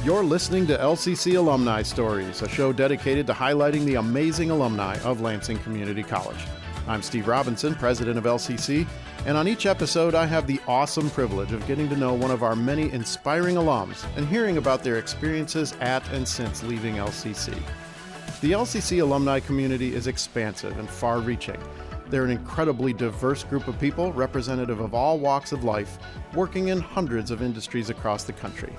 You're listening to LCC Alumni Stories, a show dedicated to highlighting the amazing alumni of Lansing Community College. I'm Steve Robinson, president of LCC, and on each episode I have the awesome privilege of getting to know one of our many inspiring alums and hearing about their experiences at and since leaving LCC. The LCC alumni community is expansive and far-reaching. They're an incredibly diverse group of people, representative of all walks of life, working in hundreds of industries across the country.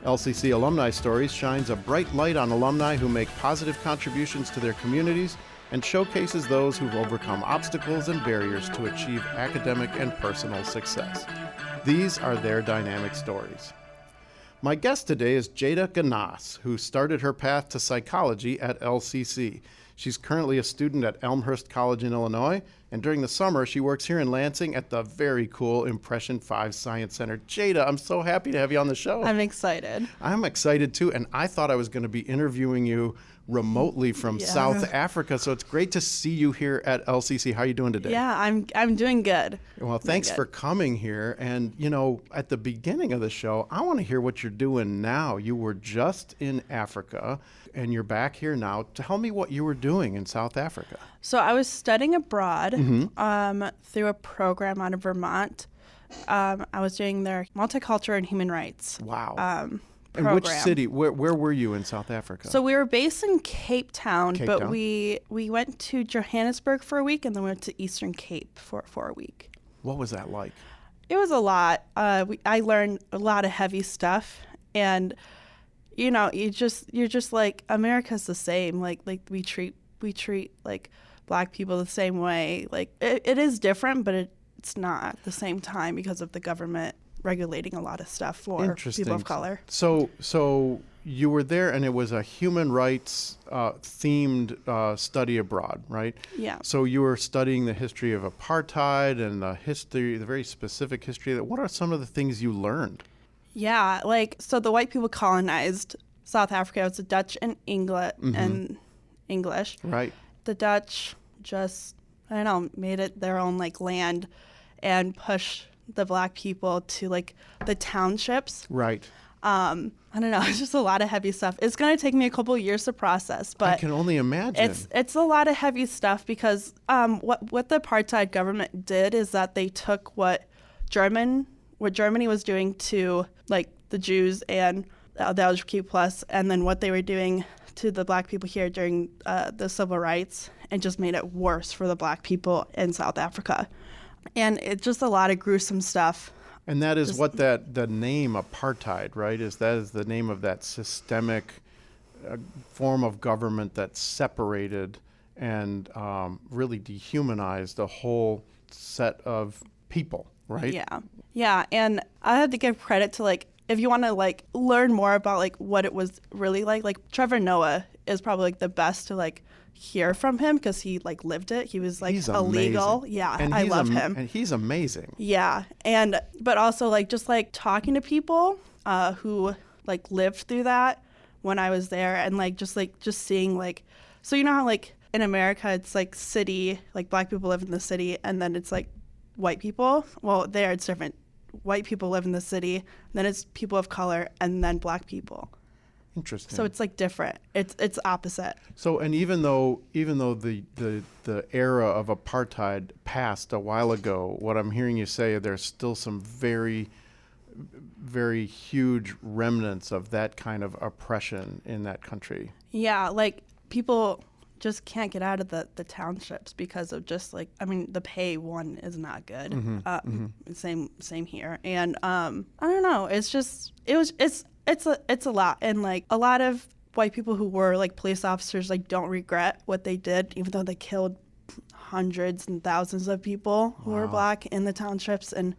LCC Alumni Stories shines a bright light on alumni who make positive contributions to their communities and showcases those who've overcome obstacles and barriers to achieve academic and personal success. These are their dynamic stories. My guest today is Jada Gnass, who started her path to psychology at LCC. She's currently a student at Elmhurst College in Illinois, and during the summer, she works here in Lansing at the very cool Impression 5 Science Center. Jada, I'm so happy to have you on the show. I'm excited. I'm excited too, and I thought I was going to be interviewing you remotely from South Africa, so it's great to see you here at LCC. How are you doing today? Yeah, I'm doing good. Well, thanks for coming here. And, you know, at the beginning of the show, I want to hear what you're doing now. You were just in Africa, and you're back here now. Tell me what you were doing in South Africa. So I was studying abroad through a program out of Vermont. I was doing their multicultural and human rights. Wow. Program. And which city? Where were you in South Africa? So we were based in Cape Town, we went to Johannesburg for a week and then we went to Eastern Cape for a week. What was that like? It was a lot. I learned a lot of heavy stuff, and you know, you're just like, America's the same. Like we treat like Black people the same way. Like it is different, but it's not at the same time because of the government regulating a lot of stuff for people of color. So you were there, and it was a human rights themed study abroad, right? Yeah. So you were studying the history of apartheid and the very specific history. What are some of the things you learned? Yeah, so the white people colonized South Africa. It was the Dutch and and English. Right. The Dutch just, I don't know, made it their own land and pushed the Black people to the townships. Right. I don't know. It's just a lot of heavy stuff. It's going to take me a couple of years to process, but I can only imagine. It's a lot of heavy stuff because what the apartheid government did is that they took what Germany was doing to the Jews and the LGBTQ+, and then what they were doing to the Black people here during the civil rights, and just made it worse for the Black people in South Africa. And it's just a lot of gruesome stuff. And that is what the name apartheid, right? Is the name of that systemic form of government that separated and really dehumanized a whole set of people, right? Yeah. And I have to give credit to if you want to learn more about what it was really like Trevor Noah is probably the best to hear from him because he lived it. He was he's illegal. Amazing. Yeah, and I love him. And he's amazing. Yeah, but also just talking to people who lived through that when I was there, and just seeing so you know how in America it's city, Black people live in the city, and then it's white people. Well, there it's different. White people live in the city, then it's people of color, and then Black people. Interesting. So it's different. It's opposite. So, and even though the era of apartheid passed a while ago, what I'm hearing you say, there's still some very, very huge remnants of that kind of oppression in that country. Yeah, people just can't get out of the townships because of just the pay is not good. Same here. And I don't know. It's a lot, and a lot of white people who were police officers don't regret what they did, even though they killed hundreds and thousands of people who were Black in the townships, and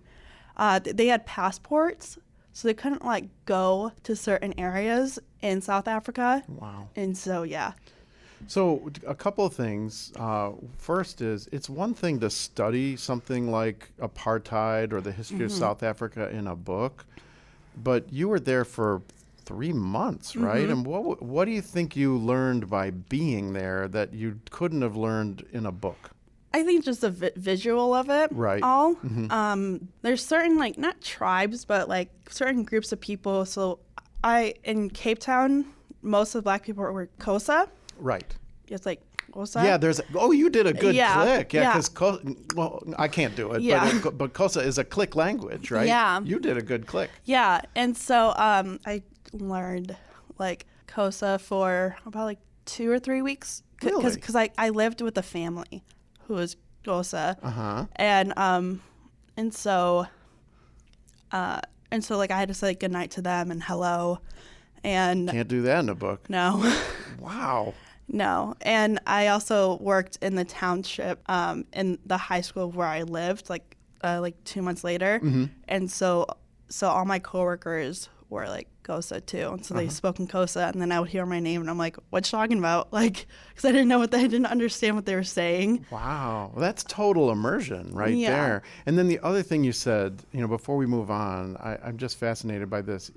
they had passports, so they couldn't go to certain areas in South Africa. Wow. And so So a couple of things. First is, it's one thing to study something like apartheid or the history of South Africa in a book, but you were there for 3 months, right? And what do you think you learned by being there that you couldn't have learned in a book? I think just the visual of it right. all. There's certain, not tribes, but certain groups of people. So in Cape Town, most of the Black people were Kosa. Right. It's like Kosa. Yeah, you did a good click. Yeah. Because, I can't do it, Yeah. but Kosa is a click language, right? Yeah. You did a good click. Yeah, and so I learned like Kosa for about like 2 or 3 weeks. Really? Because I lived with a family who was Kosa. Uh-huh. And so like I had to say goodnight to them and hello. And Can't do that in a book. no. Wow. No. And I also worked in the township in the high school where I lived like 2 months later. Mm-hmm. And so all my coworkers were like Kosa too. And so they spoke in Kosa, and then I would hear my name and I'm like, what you talking about? Like, because I didn't understand what they were saying. Wow. Well, that's total immersion right Yeah. there. And then the other thing you said, before we move on, I'm just fascinated by this.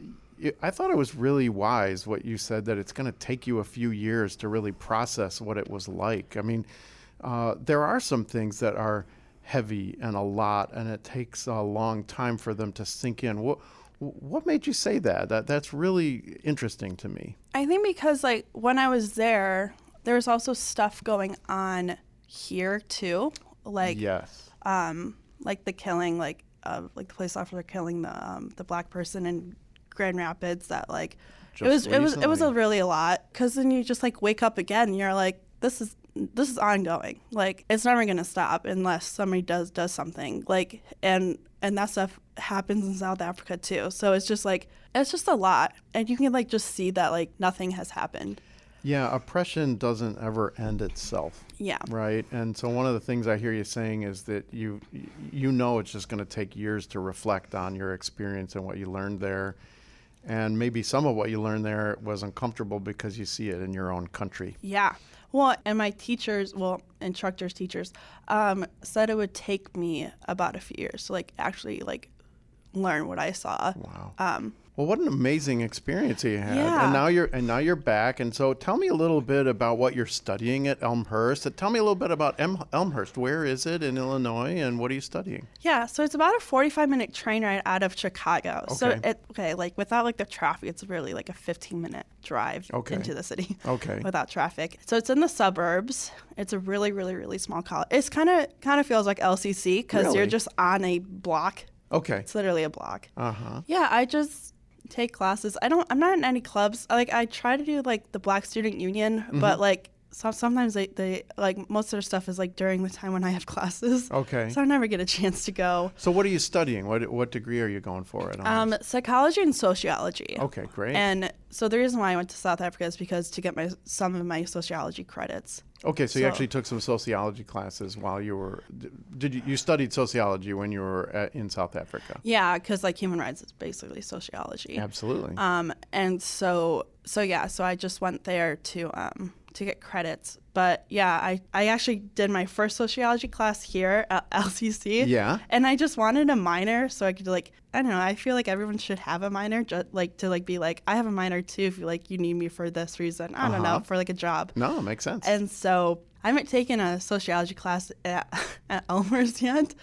I thought it was really wise what you said, that it's going to take you a few years to really process what it was like. I mean, there are some things that are heavy and a lot, and it takes a long time for them to sink in. What made you say that? That's really interesting to me. I think because like when I was there was also stuff going on here too. Like Yes. like the killing, like the police officer killing the Black person in Grand Rapids. That like it was really a lot, because then you just like wake up again and you're like, this is ongoing. Like it's never gonna stop unless somebody does something. Like and that stuff happens in South Africa too. So it's just a lot, and you can like just see that like nothing has happened. Yeah, oppression doesn't ever end itself. Yeah. Right. And so one of the things I hear you saying is that you it's just going to take years to reflect on your experience and what you learned there. And maybe some of what you learned there was uncomfortable because you see it in your own country. Yeah. Well, and my instructors, teachers, said it would take me about a few years to like actually like learn what I saw. Wow. Well, what an amazing experience you had. Yeah. And now you're back. And so tell me a little bit about what you're studying at Elmhurst. Tell me a little bit about Elmhurst. Where is it in Illinois, and what are you studying? Yeah, so it's about a 45-minute train ride out of Chicago. Okay. So like without like the traffic, it's really like a 15-minute drive Okay. into the city. Okay. Without traffic. So it's in the suburbs. It's a really, really, really small college. It's kind of feels like LCC, because Really? you're just on a block. Okay. It's literally a block. Uh-huh. Yeah, I just take classes. I'm not in any clubs. Like I try to do like the Black Student Union, but like sometimes they like most of their stuff is like during the time when I have classes. Okay. So I never get a chance to go. So what are you studying? What degree are you going for at Elmhurst? Psychology and sociology. Okay, great. And so the reason why I went to South Africa is because to get some of my sociology credits. Okay, so you actually took some sociology classes while you were. You studied sociology when you were in South Africa? Yeah, because like human rights is basically sociology. Absolutely. And so I just went there to get credits. But yeah, I actually did my first sociology class here at LCC. Yeah. And I just wanted a minor so I could like, I don't know, I feel like everyone should have a minor, just like to like be like, I have a minor too if you need me for this reason. I don't know, for like a job. No, it makes sense. And so I haven't taken a sociology class at Elmhurst yet.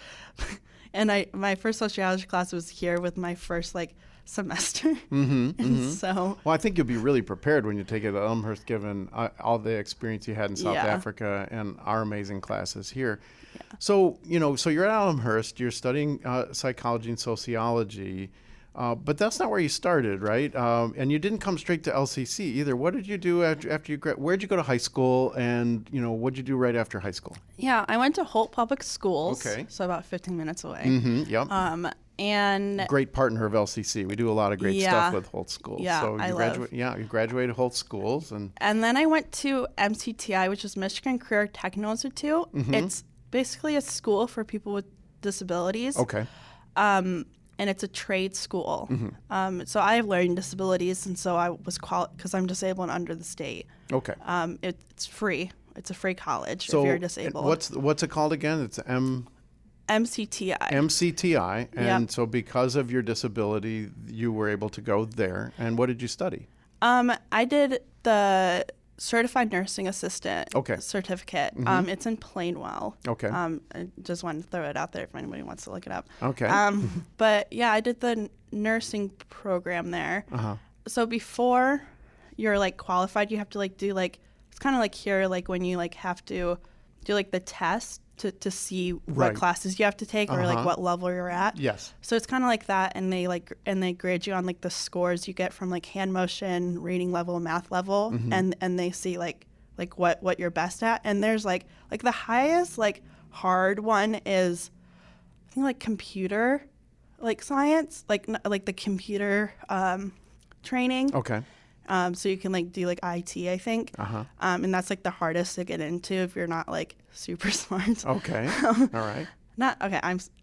And my first sociology class was here with my first like semester. So well, I think you'll be really prepared when you take it at Elmhurst, given all the experience you had in South Africa and our amazing classes here. Yeah. So you're at Elmhurst, you're studying psychology and sociology, but that's not where you started, right? And you didn't come straight to LCC either. What did you do after you where'd you go to high school, and what'd you do right after high school? Yeah, I went to Holt Public Schools. Okay. So about 15 minutes away. Yep. And great partner of LCC. We do a lot of great stuff with Holt Schools. Yeah, so you graduated Holt Schools, and then I went to MCTI, which is Michigan Career Technical Institute. It's basically a school for people with disabilities. Okay. And it's a trade school. So I have learning disabilities, and so I was because I'm disabled and under the state. Okay. It's free. It's a free college So if you're disabled. What's it called again? It's MCTI. MCTI. And Yep. so because of your disability, you were able to go there. And what did you study? I did the Certified Nursing Assistant certificate. It's in Plainwell. Okay. I just wanted to throw it out there if anybody wants to look it up. Okay. But yeah, I did the nursing program there. so before you're like qualified, you have to like do like, it's kind of like here, like when you like have to do like the test to see what classes you have to take or like what level you're at. Yes. So it's kind of like that, and they grade you on like the scores you get from like hand motion, reading level, math level, and they see like what you're best at. And there's like the highest like hard one is I think like computer like science, like the computer training. Okay. So you can like do like IT, I think. And that's like the hardest to get into if you're not like super smart. Okay. All right.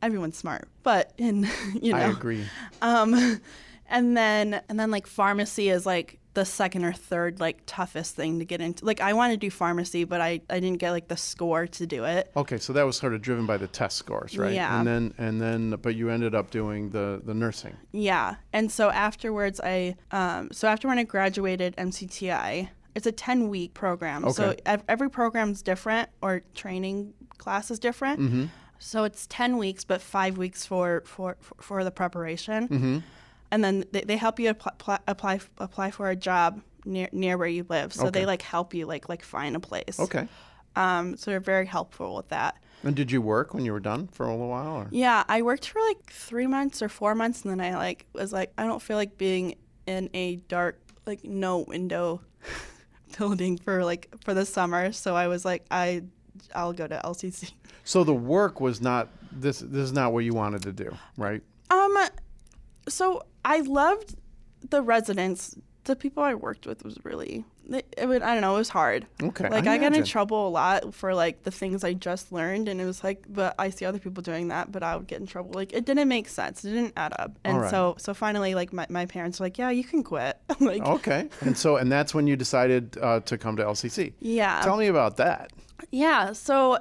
Everyone's smart, but I agree. And then like pharmacy is like the second or third like toughest thing to get into. Like I want to do pharmacy, but I didn't get like the score to do it. Okay, so that was sort of driven by the test scores, right? Yeah. And then but you ended up doing the nursing. Yeah. And so afterwards after when I graduated MCTI, it's a 10-week program. Okay. So every program's different, or training class is different. So it's 10 weeks, but 5 weeks for the preparation. And then they help you apply for a job near where you live. So they like help you like find a place. Okay. So they're very helpful with that. And did you work when you were done for a little while? Or? Yeah, I worked for like 3 months or 4 months, and then I was like, I don't feel like being in a dark, like no window building for the summer. So I was like, I'll go to LCC. So the work was not this is not what you wanted to do, right? So I loved the residents. The people I worked with was really, I don't know, it was hard. Okay. Like I got in trouble a lot for like the things I just learned, and it was like, but I see other people doing that, but I would get in trouble. Like it didn't make sense. It didn't add up. And so finally, like my parents were like, yeah, you can quit. Like okay. And that's when you decided to come to LCC. Yeah. Tell me about that. Yeah. So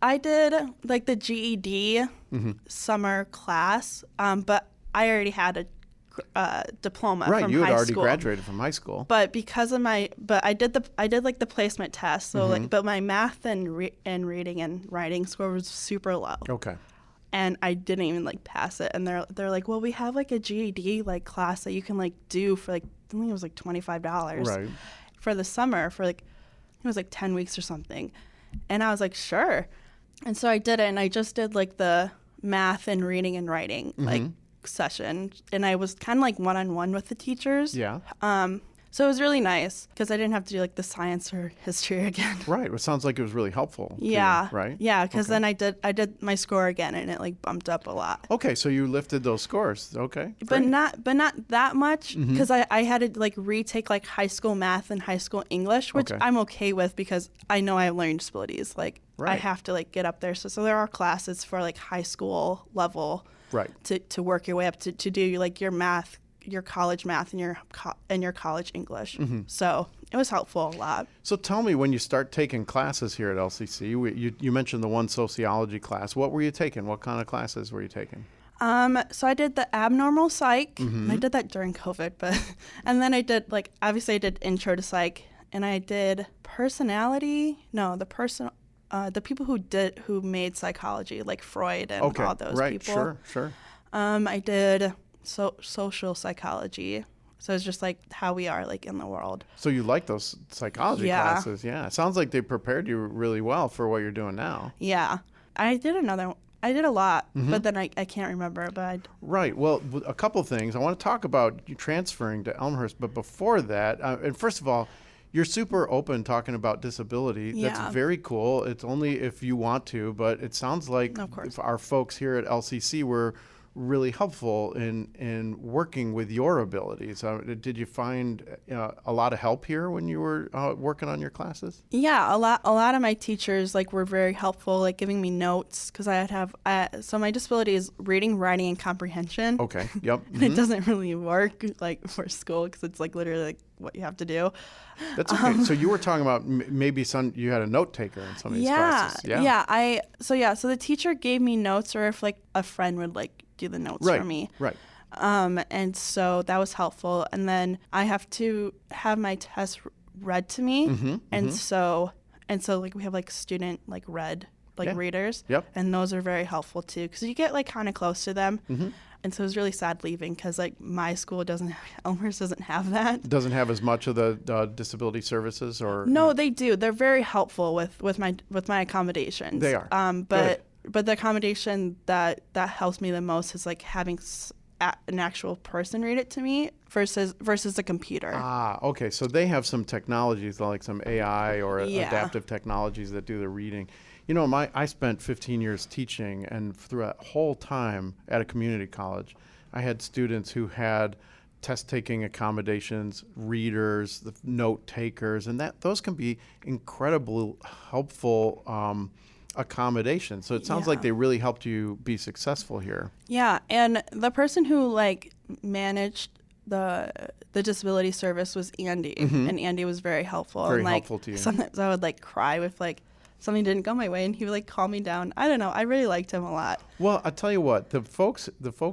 I did like the GED summer class, but I already had a diploma from high school. Right, you had already graduated from high school. But because of I did like the placement test. So but my math and reading and writing score was super low. Okay. And I didn't even like pass it. And they're like, well, we have like a GED like class that you can like do for like, I think it was like $25 for the summer for like, it was like 10 weeks or something. And I was like, sure. And so I did it, and I just did like the math and reading and writing like session, and I was kind of like one-on-one with the teachers. Yeah. So it was really nice because I didn't have to do like the science or history again. Right. It sounds like it was really helpful. Yeah. To you, right. Yeah, because then I did my score again, and it like bumped up a lot. Okay, so you lifted those scores. Okay. But great. not that much, because I had to like retake like high school math and high school English, which I'm okay with because I know I have learning disabilities. Like I have to like get up there. So there are classes for like high school level. Right. To work your way up to do like your math, your college math, and your college English. So it was helpful a lot. So tell me, when you start taking classes here at LCC, you mentioned the one sociology class. What were you taking? What kind of classes were you taking? So I did the abnormal psych. I did that during COVID, and then I did like, obviously I did intro to psych, and I did personality. No, the people who made psychology, like Freud and all those people. Sure. I did social psychology. So it's just like how we are like in the world. So you like those psychology classes? Yeah. It sounds like they prepared you really well for what you're doing now. Yeah. I did a lot, but then I can't remember. But Right. Well, a couple things. I want to talk about you transferring to Elmhurst, but before that, and first of all, you're super open talking about disability. Yeah. That's very cool. It's only if you want to, but it sounds like our folks here at LCC were really helpful in working with your abilities. Did you find a lot of help here when you were working on your classes? Yeah, a lot of my teachers like were very helpful, like giving me notes, because so my disability is reading, writing, and comprehension. Okay. Yep. And it doesn't really work like for school, because it's like literally like what you have to do. That's okay. So you were talking about maybe you had a note taker in some of these classes. Yeah. So the teacher gave me notes, or if like a friend would like do the notes for me. Right. And so that was helpful. And then I have to have my test read to me. And so like we have like student like read like readers. Yep. And those are very helpful too, because you get like kind of close to them. And so it was really sad leaving because like my school Elmhurst doesn't have that. Doesn't have as much of the disability services, or no, they do. They're very helpful with my accommodations. They are. But the accommodation that helps me the most is like having an actual person read it to me versus a computer. Okay. So they have some technologies like some AI or adaptive technologies that do the reading. You know, I spent 15 years teaching, and through that whole time at a community college, I had students who had test-taking accommodations, readers, the note takers, and those can be incredibly helpful accommodations. So it sounds like they really helped you be successful here. Yeah, and the person who like managed the disability service was Andy, and Andy was very helpful. Very and, like, helpful to you. Sometimes I would like cry if like something didn't go my way, and he would like calm me down. I don't know. I really liked him a lot. Well, I tell you what, the folks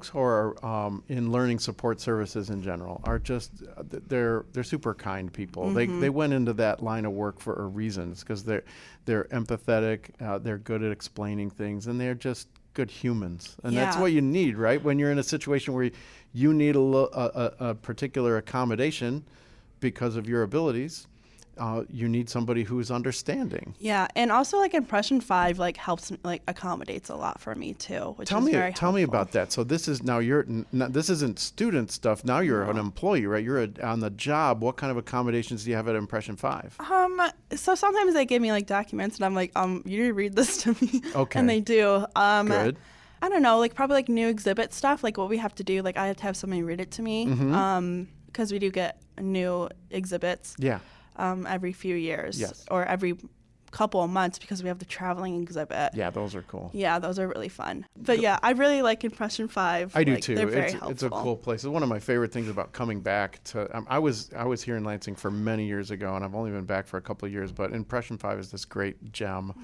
who are in learning support services in general are just they're super kind people. They went into that line of work for a reason. It's because they're empathetic, they're good at explaining things, and they're just good humans. And that's what you need, right? When you're in a situation where you need a particular accommodation because of your abilities. You need somebody who's understanding. Yeah, and also like Impression 5 like helps like accommodates a lot for me too, which is very helpful. Tell me about that. So this is now this isn't student stuff. Now you're an employee, right? You're on the job. What kind of accommodations do you have at Impression 5? So sometimes they give me like documents, and I'm like, you need to read this to me. Okay. And they do. Good. I don't know, like probably like new exhibit stuff, like what we have to do. Like I have to have somebody read it to me, because we do get new exhibits. Yeah. Every few years, Yes. or every couple of months, because we have the traveling exhibit. Yeah, those are cool. Yeah, those are really fun. But yeah, I really like Impression 5. I do too. They're very helpful. It's a cool place. It's one of my favorite things about coming back to. I was here in Lansing for many years ago, and I've only been back for a couple of years. But Impression 5 is this great gem.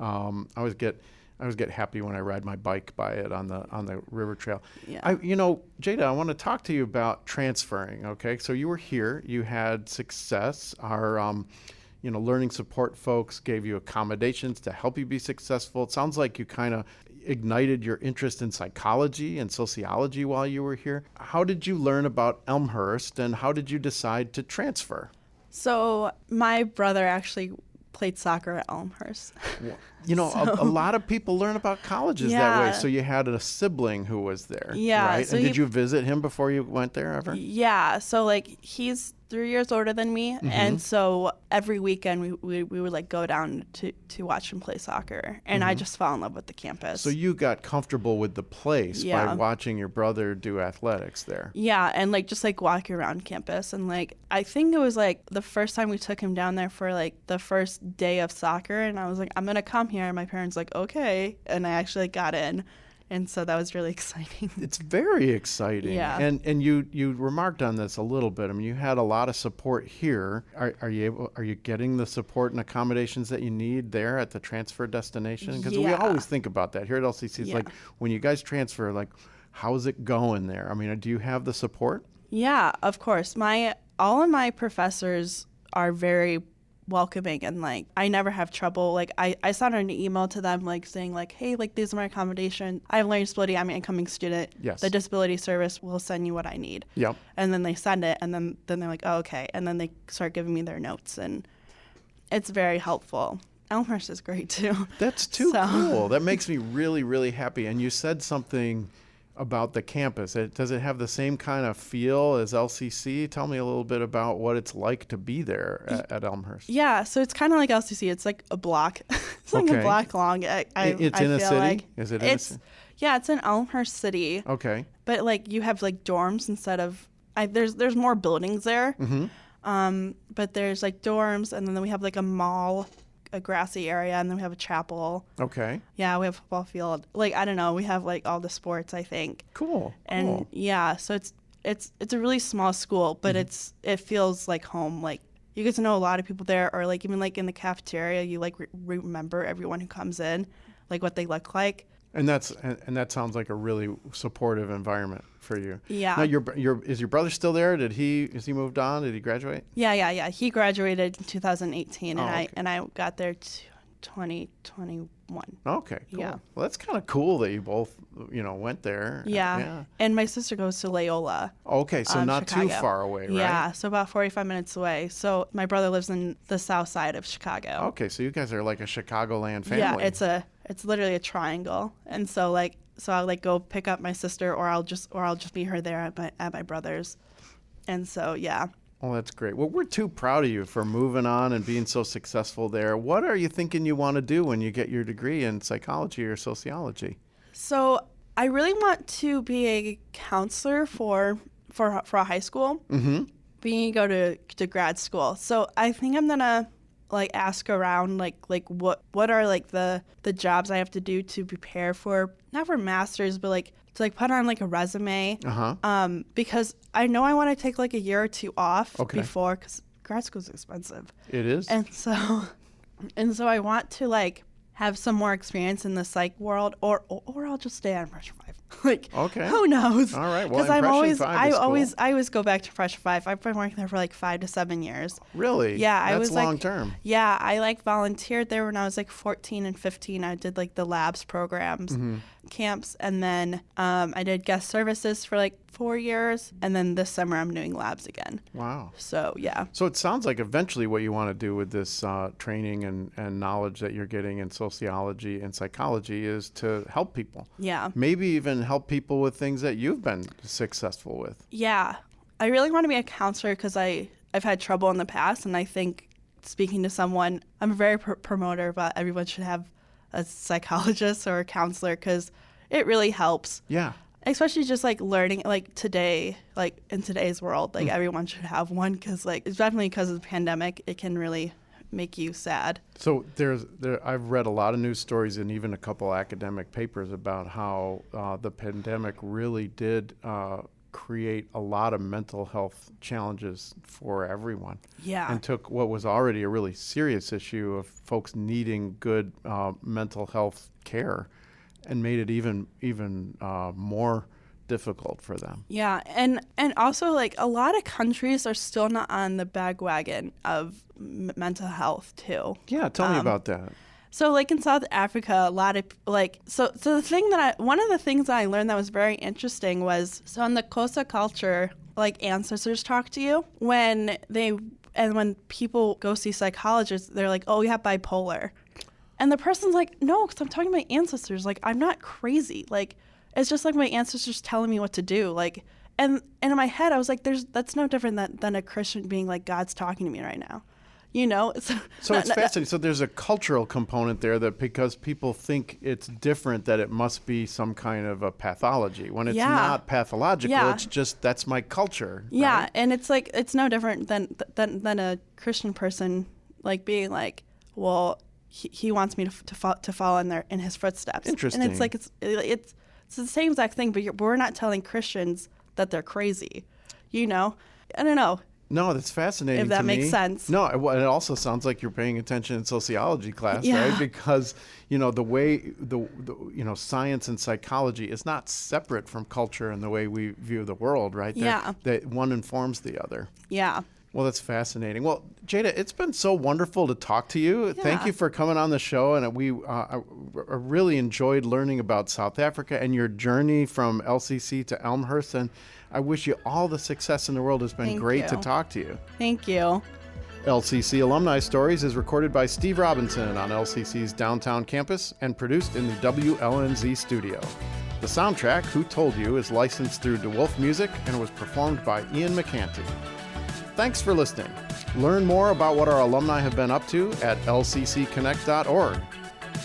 I always get happy when I ride my bike by it on the river trail. Yeah. Jada, I want to talk to you about transferring. Okay, so you were here, you had success. Our learning support folks gave you accommodations to help you be successful. It sounds like you kind of ignited your interest in psychology and sociology while you were here. How did you learn about Elmhurst, and how did you decide to transfer? So my brother actually played soccer at Elmhurst. A lot of people learn about colleges that way. So you had a sibling who was there, right? So and did you visit him before you went there ever? Yeah. So like he's 3 years older than me, and so every weekend we would like go down to watch him play soccer, and I just fell in love with the campus. So you got comfortable with the place by watching your brother do athletics there. Yeah, and like just like walking around campus, and like I think it was like the first time we took him down there for like the first day of soccer, and I was like, I'm gonna come here, and my parents like, okay, and I actually got in. And so that was really exciting. It's very exciting. Yeah. And you remarked on this a little bit. I mean, you had a lot of support here. Are you getting the support and accommodations that you need there at the transfer destination? Because we always think about that here at LCC. It's like when you guys transfer, like, how's it going there? I mean, do you have the support? Yeah, of course. All of my professors are very welcoming, and like I never have trouble. Like I sent an email to them like saying like, hey, like these are my accommodations. I have learning disability. I'm an incoming student. Yes. The disability service will send you what I need. Yep. And then they send it, and then they're like, oh, okay. And then they start giving me their notes, and it's very helpful. Elmhurst is great too. That's too cool. That makes me really, really happy. And you said something about the campus. Does it have the same kind of feel as LCC? Tell me a little bit about what it's like to be there at Elmhurst. Yeah, so it's kind of like LCC. It's like a block. It's like a block long. It's in a city? Like. Is it in a city? Yeah, it's in Elmhurst City. Okay. But like you have like dorms instead of there's more buildings there. But there's like dorms, and then we have like a mall, a grassy area, and then we have a chapel. Okay. Yeah, we have a football field. Like I don't know, we have like all the sports, I think. Cool. And yeah, so it's a really small school, but it feels like home. Like you get to know a lot of people there, or like even like in the cafeteria, you like remember everyone who comes in, like what they look like. And that sounds like a really supportive environment for you. Yeah. Now, is your brother still there? Has he moved on? Did he graduate? Yeah. He graduated in 2018, okay. and I got there 2020. one. Okay, cool. Yeah. Well, that's kind of cool that you both, went there. Yeah. And my sister goes to Loyola. Okay, so not Chicago. too far away, right? Yeah, so about 45 minutes away. So my brother lives in the south side of Chicago. Okay, so you guys are like a Chicagoland family. Yeah, it's literally a triangle. And so I'll go pick up my sister, or I'll just meet her there at my brother's. And so yeah. Oh, that's great. Well, we're too proud of you for moving on and being so successful there. What are you thinking you want to do when you get your degree in psychology or sociology? So I really want to be a counselor for a high school. Mm-hmm. Being go to grad school. So I think I'm gonna ask around what are the jobs I have to do to prepare for, not for masters, but to put on a resume. Uh-huh. Because I know I want to take a year or two off Okay. because grad school is expensive. It is? And so I want to have some more experience in the psych world, or I'll just stay on Fresh 5. Okay. Who knows? All right. Well, Because I Impression 5 is cool. always go back to Fresh 5. I've been working there for 5 to 7 years. Really? Yeah, I That's was long term. Yeah, I volunteered there when I was 14 and 15. I did the labs programs, camps, and then I did guest services for 4 years, and then this summer I'm doing labs again. Wow. So yeah. So it sounds like eventually what you want to do with this training and knowledge that you're getting in sociology and psychology is to help people. Yeah. Maybe even help people with things that you've been successful with. Yeah. I really want to be a counselor because I've had trouble in the past, and I think speaking to someone, I'm a very promoter, but everyone should have a psychologist or a counselor because it really helps. Yeah. Especially just learning today, in today's world, everyone should have one because it's definitely because of the pandemic, it can really make you sad. So I've read a lot of news stories and even a couple academic papers about how the pandemic really did create a lot of mental health challenges for everyone. Yeah. And took what was already a really serious issue of folks needing good mental health care and made it even more difficult for them. Yeah, and also a lot of countries are still not on the bandwagon of mental health too. Yeah, tell me about that. So in South Africa, a lot of so the thing one of the things that I learned that was very interesting was, so in the Xhosa culture, ancestors talk to you when people go see psychologists, they're like, oh, you have bipolar. And the person's like, no, because I'm talking to my ancestors. I'm not crazy. It's just my ancestors telling me what to do. And in my head, I was like, that's no different than a Christian being God's talking to me right now. So it's fascinating. So there's a cultural component there that because people think it's different, that it must be some kind of a pathology. When it's not pathological, it's just that's my culture. Yeah, right? and it's no different than a Christian person being well, he wants me to follow in his footsteps. Interesting. And it's the same exact thing, but we're not telling Christians that they're crazy. I don't know. No, that's fascinating. If that to makes me. sense. No, it also sounds like you're paying attention in sociology class, Yeah. right? Because the way the science and psychology is not separate from culture and the way we view the world, right? Yeah. That one informs the other. Yeah. Well, that's fascinating. Well, Jada, it's been so wonderful to talk to you. Yeah. Thank you for coming on the show. And I really enjoyed learning about South Africa and your journey from LCC to Elmhurst. And I wish you all the success in the world. It's been Thank great you. to talk to you. Thank you. LCC Alumni Stories is recorded by Steve Robinson on LCC's downtown campus and produced in the WLNZ studio. The soundtrack, Who Told You, is licensed through DeWolf Music and was performed by Ian McCanty. Thanks for listening. Learn more about what our alumni have been up to at lccconnect.org.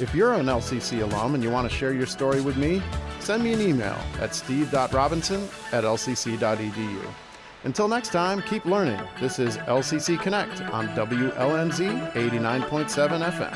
If you're an LCC alum and you want to share your story with me, send me an email at steve.robinson@lcc.edu. Until next time, keep learning. This is LCC Connect on WLNZ 89.7 FM.